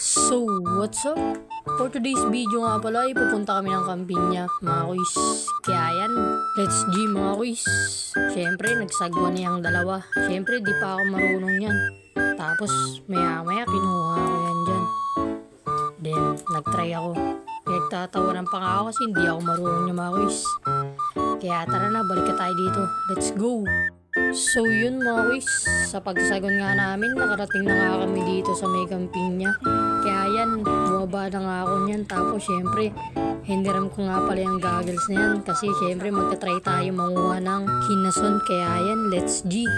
So, what's up? For today's video nga pala, ipupunta kami ng Campiña, mga kuys. Kaya yan, let's G mga kuys. Siyempre, nagsagwa na yung dalawa. Siyempre, di pa ako marunong yan. Tapos, maya-maya, kinuha ko yan dyan. Then, nagtry ako. Nagtatawanan pa nga ako kasi hindi ako marunong yung mga kuys. Kaya tara na, balik ka tayo dito. Let's go! So yun mga kuys, sa pagsagon nga namin, nakarating na nga kami dito sa may Campiña. Kaya yan, bumaba na nga ako niyan. Tapos syempre, hiniram ko nga pala yung goggles na yan. Kasi syempre, magta-try tayo manguha ng hinason. Kaya yan, let's G.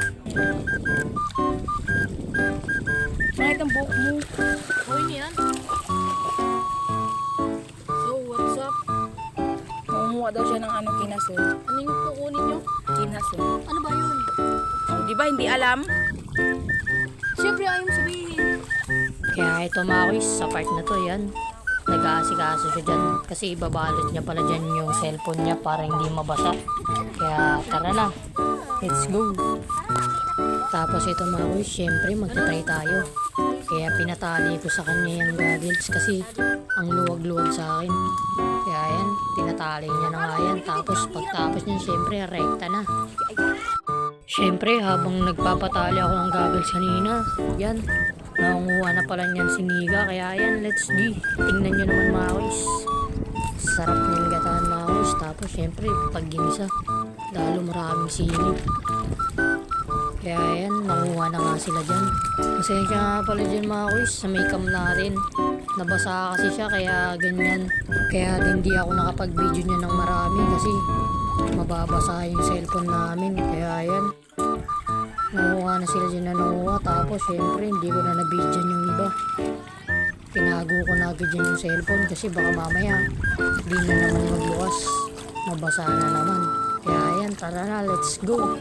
Bakit ang buhok mo? Okay na yan. So what's up? Mamumuha daw siya ng kinason. Ano yung kukunin nyo? Kinason. Ano ba yun? Oh, di ba hindi alam? Siyempre ayaw sabihin. Kaya ito mga kuys, sa part na to yan, nag-aasikaso siya dyan. Kasi ibabalot niya pala dyan yung cellphone niya para hindi mabasa. Kaya tara na, let's go. Tapos ito mga kuys, syempre magta-try tayo. Kaya pinatali ko sa kanya yung goggles kasi ang luwag-luwag sa akin. Kaya yan, pinatali niya na nga yan. Tapos pagtapos niya, syempre rekta na. Syempre, habang nagpapatali ako ng goggles kanina, yan, nakunguha na pala niyan si Niga. Kaya yan, let's G. Tingnan nyo naman mga kuys. Sarap niyang gataan mga kuys. Tapos syempre, pag ginisa, lalo maraming sili. Kaya yan, nakuha na nga sila dyan. Pasensya nga pala dyan mga kuys, sa may cam natin. Nabasa kasi siya, kaya ganyan. Kaya hindi ako nakapag-video niya ng marami kasi mababasa yung cellphone namin. Kaya yan, nakuha na sila dyan na nakuha. Tapos syempre hindi ko na nabidyan yung iba. Tinago ko na agad dyan yung cellphone kasi baka mamaya di na naman magbukas, mabasa na naman. Kaya yan, tara na, let's go.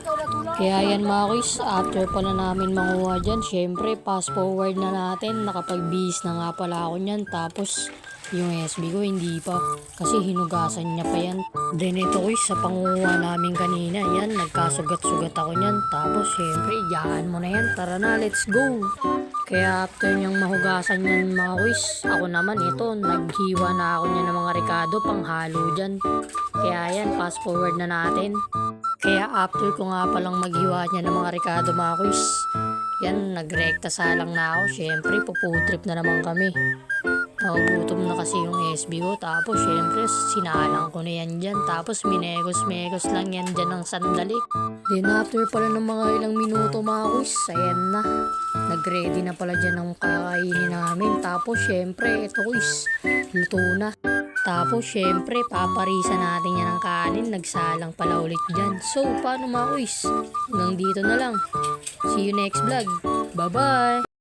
Kaya yan mga kuys, after pala namin manguha dyan, syempre fast forward na natin. Nakapag-bihis na nga pala ako nyan. Tapos yung SB ko hindi pa kasi hinugasan niya pa yan. Then ito kuys, sa panguha namin kanina, yan, nagkasugat-sugat ako nyan. Tapos syempre, yaan mo na yan, tara na, let's go. Kaya after niyang mahugasan yan mga kuys, ako naman ito, naghiwa na ako niya ng mga rekado panghalo dyan. Kaya yan, fast forward na natin. Kaya after ko nga palang maghiwa niya ng mga rekado mga kuys, yan, nagrekta salang na ako. Syempre, puputrip na naman kami. Nagugutom na kasi yung SB ko. Tapos syempre, sinalang ko na yan dyan. Tapos minegos-megos lang yan dyan ng sandali. Then after pala ng mga ilang minuto mga kuys, ayan na. Nag-ready na pala dyan ng kakainin namin. Tapos syempre, ito kuys, luto na. Tapos syempre, paparisa natin yan ng kanin. Nagsalang pala ulit dyan. So, paano mga kuys? Hanggang dito na lang. See you next vlog. Bye-bye!